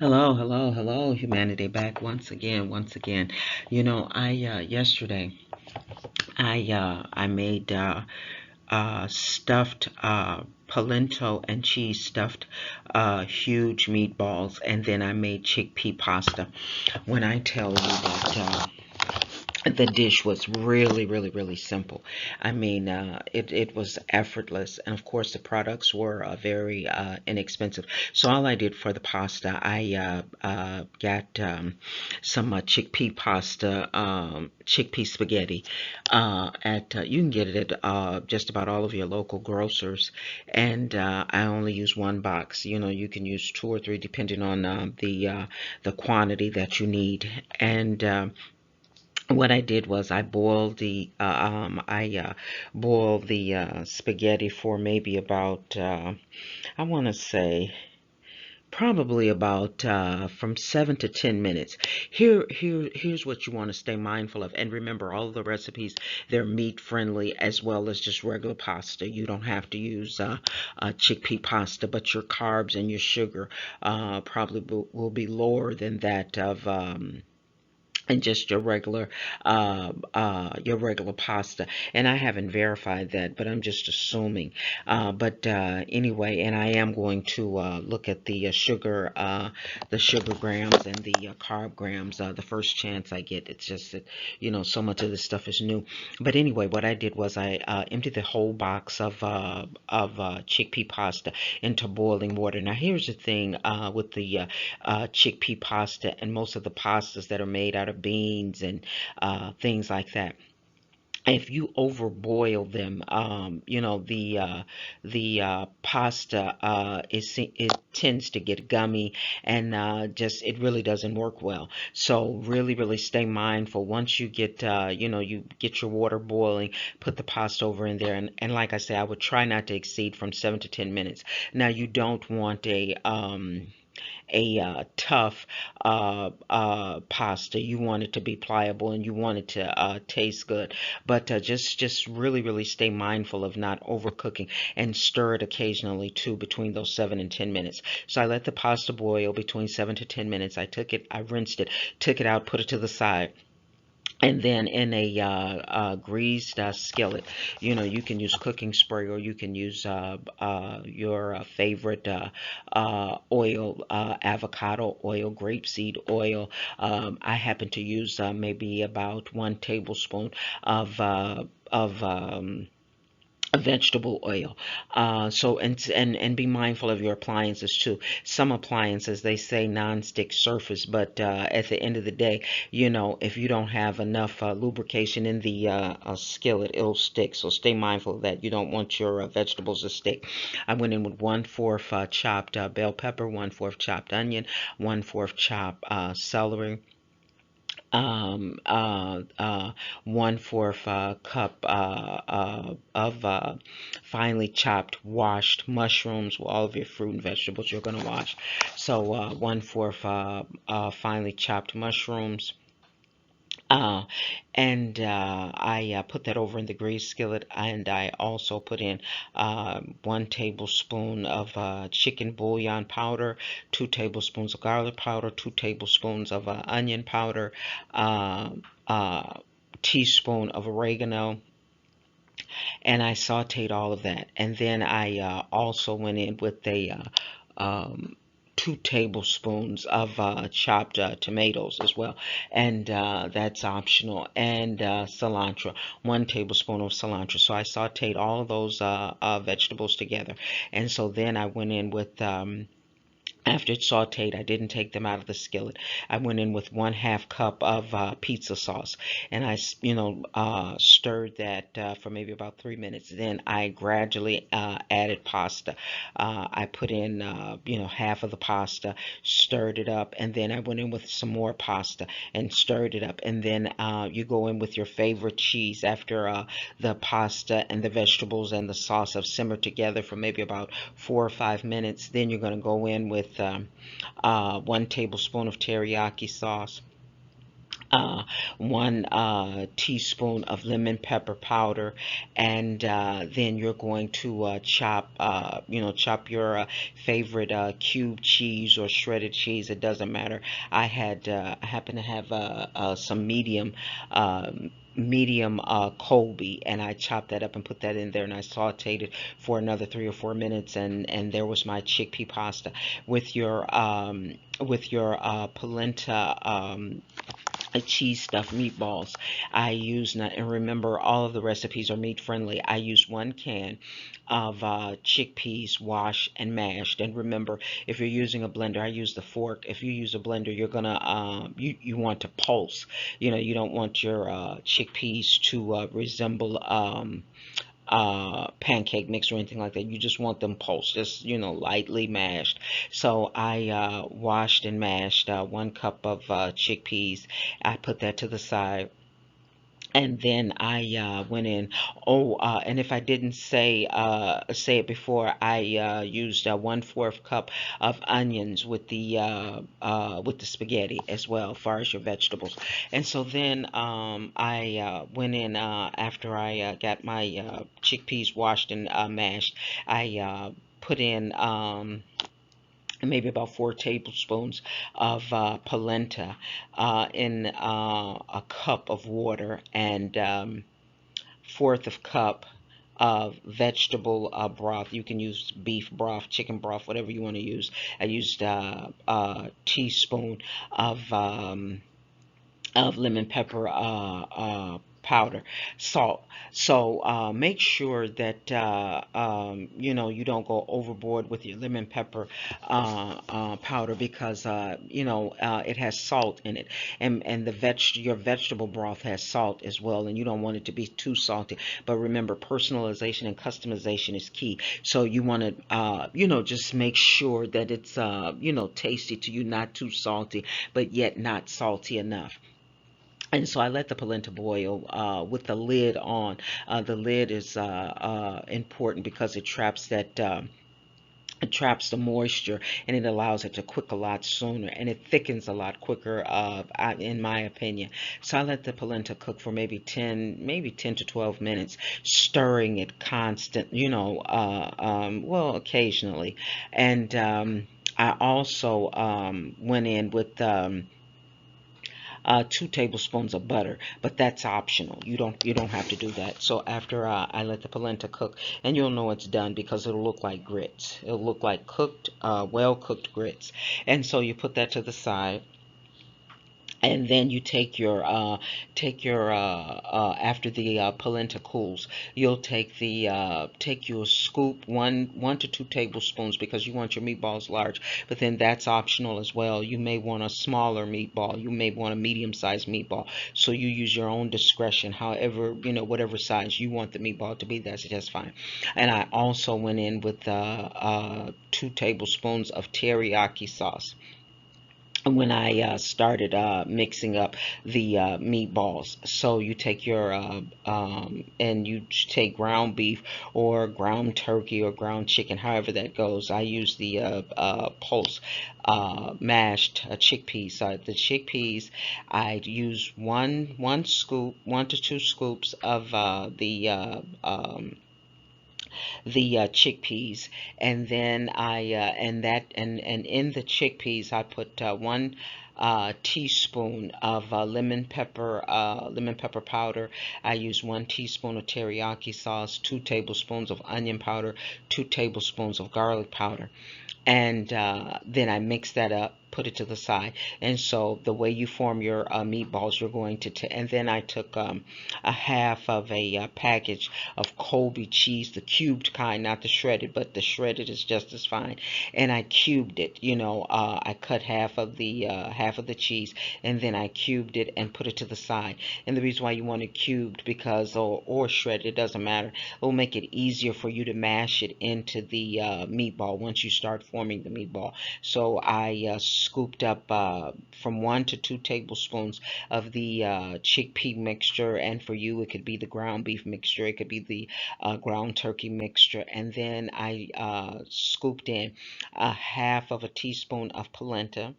Hello, hello, hello, humanity, back once again. I yesterday I made stuffed polenta and cheese stuffed huge meatballs, and then I made chickpea pasta. When I tell you that the dish was really simple. I mean, it was effortless, and of course the products were very inexpensive. So all I did for the pasta, I got some chickpea pasta, chickpea spaghetti. At You can get it at just about all of your local grocers, and I only use one box. You can use two or three depending on the quantity that you need, and what I did was I boiled the spaghetti for maybe about I want to say probably about from 7 to 10 minutes. Here's what you want to stay mindful of, and remember, all of the recipes, they're meat friendly as well as just regular pasta. You don't have to use chickpea pasta, but your carbs and your sugar probably will be lower than that of and just your regular pasta. And I haven't verified that, but I'm just assuming. But anyway, and I am going to look at the sugar grams and the carb grams the first chance I get. It's just that so much of this stuff is new. But anyway, what I did was I emptied the whole box of chickpea pasta into boiling water. Now here's the thing with the chickpea pasta and most of the pastas that are made out of beans and things like that. If you overboil them, the pasta it tends to get gummy and just it really doesn't work well. So really stay mindful. Once you get you get your water boiling, put the pasta over in there, and like I say, I would try not to exceed from 7 to 10 minutes. Now you don't want a tough pasta. You want it to be pliable and you want it to taste good. But just really stay mindful of not overcooking and stir it occasionally too between those 7 and 10 minutes. So I let the pasta boil between 7 to 10 minutes. I rinsed it, took it out, put it to the side. And then in a greased skillet, you can use cooking spray or you can use your favorite oil, avocado oil, grapeseed oil. I happen to use maybe about 1 tablespoon of vegetable oil. So and be mindful of your appliances too. Some appliances, they say non-stick surface, but at the end of the day, if you don't have enough lubrication in the skillet, it'll stick. So stay mindful of that. You don't want your vegetables to stick. I went in with 1/4 chopped bell pepper, 1/4 chopped onion, 1/4 chopped celery, um, uh, uh, 1/4 cup of finely chopped washed mushrooms, well, all of your fruit and vegetables you're going to wash. So 1/4 finely chopped mushrooms. Uh, and I put that over in the grease skillet, and I also put in 1 tablespoon of chicken bouillon powder, 2 tablespoons of garlic powder, 2 tablespoons of onion powder, uh, uh, teaspoon of oregano, and I sauteed all of that. And then I also went in with a um, 2 tablespoons of chopped tomatoes as well, and that's optional, and cilantro, 1 tablespoon of cilantro. So I sauteed all of those vegetables together, and so then I went in with after it's sauteed, I didn't take them out of the skillet. I went in with 1/2 cup of pizza sauce, and I, stirred that for maybe about 3 minutes. Then I gradually added pasta. I put in, half of the pasta, stirred it up, and then I went in with some more pasta and stirred it up. And then you go in with your favorite cheese after the pasta and the vegetables and the sauce have simmered together for maybe about 4 or 5 minutes. Then you're going to go in with 1 tablespoon of teriyaki sauce, uh, 1 teaspoon of lemon pepper powder, and then you're going to chop your favorite cube cheese or shredded cheese. It doesn't matter. I happen to have some uh, medium Colby, and I chopped that up and put that in there, and I sauteed it for another 3 or 4 minutes, and there was my chickpea pasta with your polenta cheese stuffed meatballs. I use not, and remember, all of the recipes are meat friendly. I use 1 can of chickpeas washed and mashed. And remember, if you're using a blender, I use the fork. If you use a blender, you're gonna you want to pulse. You don't want your chickpeas to resemble pancake mix or anything like that. You just want them pulsed, just lightly mashed. So I washed and mashed 1 cup of chickpeas. I put that to the side, and then I went in. Oh, and if I didn't say it before, I used 1/4 cup of onions with the spaghetti as well, as far as your vegetables. And so then I went in after I got my chickpeas washed and mashed. I put in maybe about 4 tablespoons of polenta in a cup of water, and fourth of cup of vegetable broth. You can use beef broth, chicken broth, whatever you want to use. I used a teaspoon of lemon pepper powder, salt. So make sure that you don't go overboard with your lemon pepper powder, because it has salt in it, and your vegetable broth has salt as well, and you don't want it to be too salty. But remember, personalization and customization is key. So you want to just make sure that it's tasty to you, not too salty, but yet not salty enough. And so I let the polenta boil with the lid on. The lid is important because it traps the moisture, and it allows it to cook a lot sooner, and it thickens a lot quicker, in my opinion. So I let the polenta cook for maybe 10 to 12 minutes, stirring it constant, well, occasionally. And I also went in with 2 tablespoons of butter, but that's optional. You don't have to do that. So after I let the polenta cook, and you'll know it's done because it'll look like grits. It'll look like cooked, well cooked grits. And so you put that to the side, and then you take your after the polenta cools, you'll take your scoop, 1 to 2 tablespoons, because you want your meatballs large. But then that's optional as well. You may want a smaller meatball, you may want a medium-sized meatball, so you use your own discretion. However, whatever size you want the meatball to be, that's just fine. And I also went in with 2 tablespoons of teriyaki sauce when I started mixing up the meatballs. So you take your and you take ground beef or ground turkey or ground chicken, however that goes. I use the pulse mashed chickpeas. The chickpeas, I use one scoop, 1 to 2 scoops of the chickpeas, and then and in the chickpeas I put 1 teaspoon of lemon pepper powder. I use 1 teaspoon of teriyaki sauce, 2 tablespoons of onion powder, 2 tablespoons of garlic powder, and then I mix that up, put it to the side. And so the way you form your meatballs, you're going to, and then I took a half of a package of Colby cheese, the cubed kind, not the shredded, but the shredded is just as fine. And I cubed it. I cut half of the cheese, and then I cubed it and put it to the side. And the reason why you want it cubed, because or shredded, it doesn't matter. It will make it easier for you to mash it into the meatball once you start forming the meatball. So I scooped up from 1 to 2 tablespoons of the chickpea mixture, and for you it could be the ground beef mixture, it could be the ground turkey mixture, and then I scooped in a half of a teaspoon of polenta,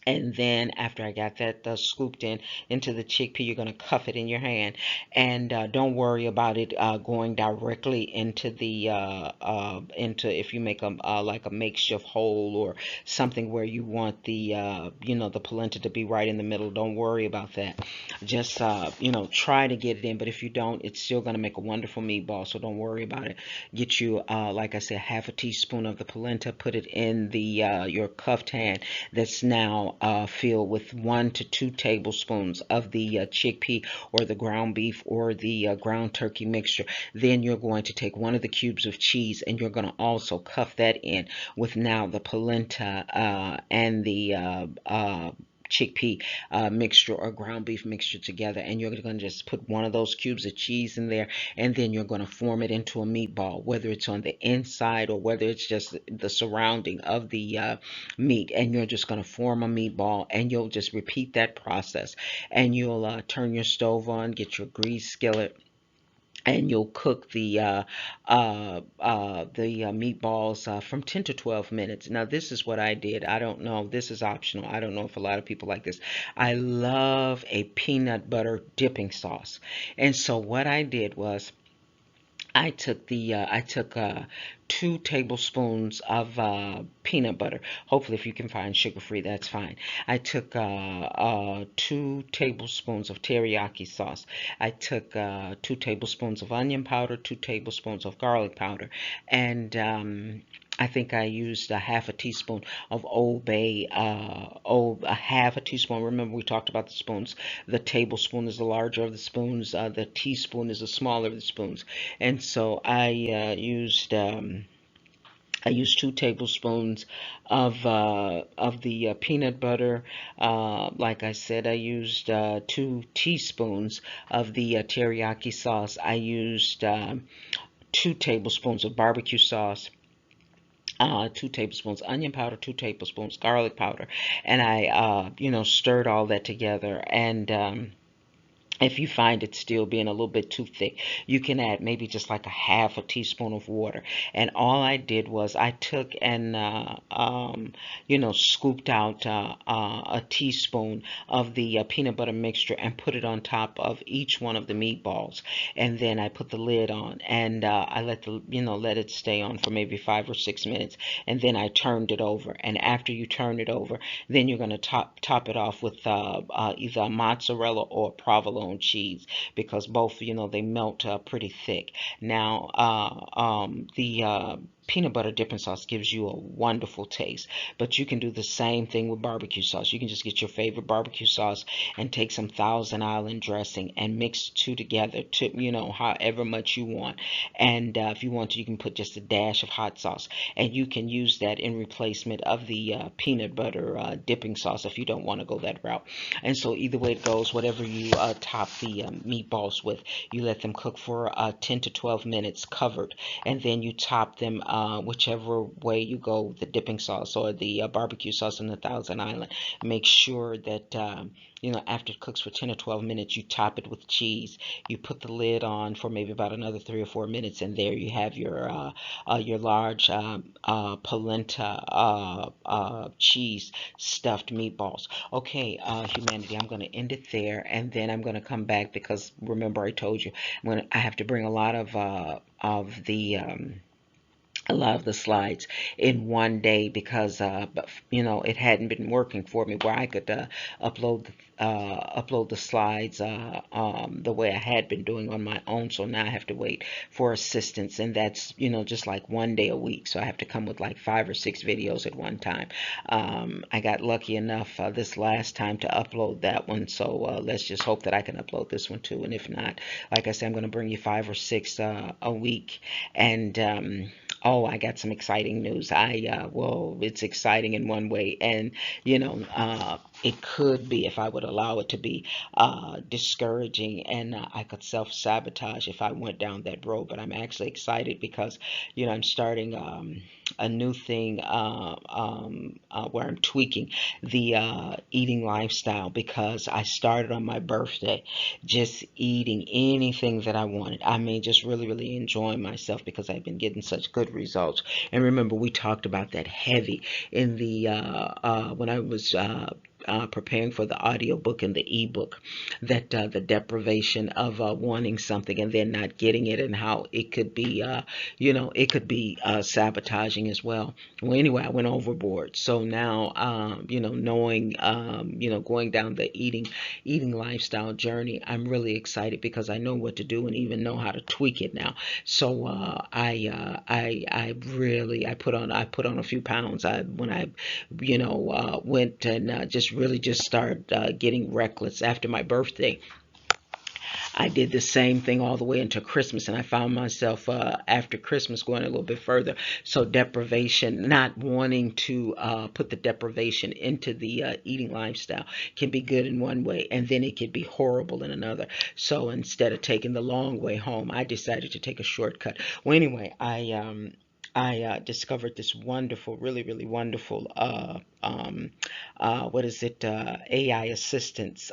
And then after I got that scooped in into the chickpea, you're going to cuff it in your hand, and don't worry about it going directly into the into, if you make a like a makeshift hole or something where you want the the polenta to be right in the middle. Don't worry about that. Just try to get it in, but if you don't, it's still going to make a wonderful meatball. So don't worry about it. Get you like I said, half a teaspoon of the polenta. Put it in the your cuffed hand that's now filled with 1 to 2 tablespoons of the chickpea or the ground beef or the ground turkey mixture. Then you're going to take one of the cubes of cheese, and you're going to also cuff that in with now the polenta and the chickpea mixture or ground beef mixture together, and you're going to just put one of those cubes of cheese in there, and then you're going to form it into a meatball, whether it's on the inside or whether it's just the surrounding of the meat, and you're just going to form a meatball, and you'll just repeat that process, and you'll turn your stove on, get your grease skillet, and you'll cook the meatballs from 10 to 12 minutes. Now, this is what I did. I don't know. This is optional. I don't know if a lot of people like this. I love a peanut butter dipping sauce. And so what I did was I took 2 tablespoons of peanut butter. Hopefully, if you can find sugar free, that's fine. I took 2 tablespoons of teriyaki sauce. I took 2 tablespoons of onion powder, 2 tablespoons of garlic powder, and I think I used a half a teaspoon of Old Bay, a half a teaspoon. Remember, we talked about the spoons. The tablespoon is the larger of the spoons. The teaspoon is the smaller of the spoons. And so I used 2 tablespoons of the peanut butter. Like I said, I used 2 teaspoons of the teriyaki sauce. I used 2 tablespoons of barbecue sauce. 2 tablespoons onion powder, 2 tablespoons garlic powder, and I, stirred all that together. And if you find it still being a little bit too thick, you can add maybe just like a half a teaspoon of water. And all I did was I took and, scooped out a teaspoon of the peanut butter mixture and put it on top of each one of the meatballs. And then I put the lid on, and I let it stay on for maybe 5 or 6 minutes. And then I turned it over. And after you turn it over, then you're going to top it off with either a mozzarella or provolone cheese, because both, they melt pretty thick. Now, the peanut butter dipping sauce gives you a wonderful taste, but you can do the same thing with barbecue sauce. You can just get your favorite barbecue sauce and take some Thousand Island dressing and mix two together to, however much you want. And if you want to, you can put just a dash of hot sauce, and you can use that in replacement of the peanut butter dipping sauce if you don't want to go that route. And so either way it goes, whatever you top the meatballs with, you let them cook for 10 to 12 minutes covered, and then you top them whichever way you go, the dipping sauce or the barbecue sauce in the Thousand Island. Make sure that after it cooks for 10 or 12 minutes, you top it with cheese. You put the lid on for maybe about another 3 or 4 minutes, and there you have your large polenta cheese stuffed meatballs. Okay, humanity, I'm going to end it there, and then I'm going to come back because remember I told you I have to bring a lot of the a lot of the slides in one day because it hadn't been working for me where I could upload the slides the way I had been doing on my own. So now I have to wait for assistance, and that's just like one day a week. So I have to come with like 5 or 6 videos at one time. I got lucky enough this last time to upload that one, so let's just hope that I can upload this one too. And if not, like I said, I'm going to bring you 5 or 6 a week. And oh, I got some exciting news. Well, it's exciting in one way, and it could be, if I would allow it to be, discouraging, and I could self-sabotage if I went down that road. But I'm actually excited because, I'm starting a new thing where I'm tweaking the eating lifestyle, because I started on my birthday just eating anything that I wanted. I mean, just really, really enjoying myself because I've been getting such good results. And remember, we talked about that heavy in the when I was preparing for the audiobook and the ebook, that the deprivation of wanting something and then not getting it, and how it could be, it could be sabotaging as well. Well, anyway, I went overboard. So now, knowing, going down the eating lifestyle journey, I'm really excited because I know what to do and even know how to tweak it now. So I really I put on a few pounds. When I went and just started getting reckless after my birthday. I did the same thing all the way into Christmas, and I found myself after Christmas going a little bit further. So deprivation, not wanting to put the deprivation into the eating lifestyle, can be good in one way, and then it can be horrible in another. So instead of taking the long way home, I decided to take a shortcut. Well, anyway, I discovered this wonderful, really, really wonderful, what is it, AI assistance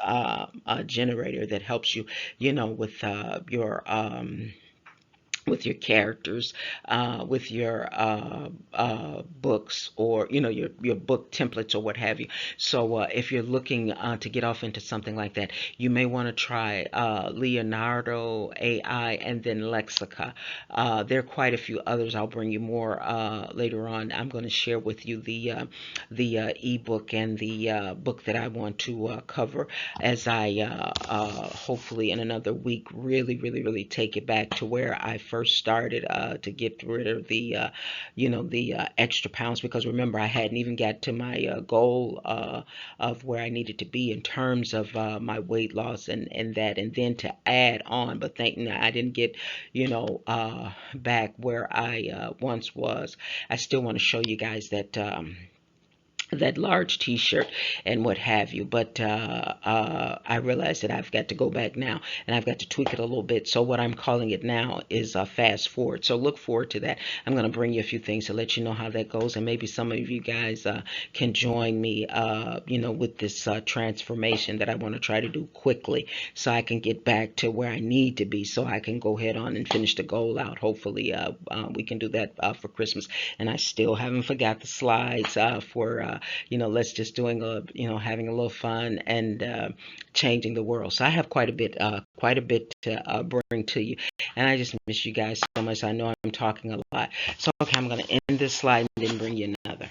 generator that helps you, with your characters, with your books, or your book templates or what have you. So if you're looking to get off into something like that, you may want to try Leonardo AI and then Lexica. There are quite a few others. I'll bring you more later on. I'm going to share with you the ebook and the book that I want to cover, as I hopefully in another week really, really, really take it back to where I first started, to get rid of the extra pounds, because remember, I hadn't even got to my goal of where I needed to be in terms of my weight loss, and then to add on. But thinking I didn't get back where I once was. I still want to show you guys that large t-shirt and what have you, but I realize that I've got to go back now, and I've got to tweak it a little bit. So what I'm calling it now is fast forward. So look forward to that. I'm going to bring you a few things to let you know how that goes, and maybe some of you guys can join me with this transformation that I want to try to do quickly, so I can get back to where I need to be, so I can go ahead on and finish the goal out. Hopefully we can do that for Christmas. And I still haven't forgot the slides for let's just doing having a little fun and changing the world. So I have quite a bit to bring to you, and I just miss you guys so much. I know I'm talking a lot, so okay, I'm going to end this slide and then bring you another.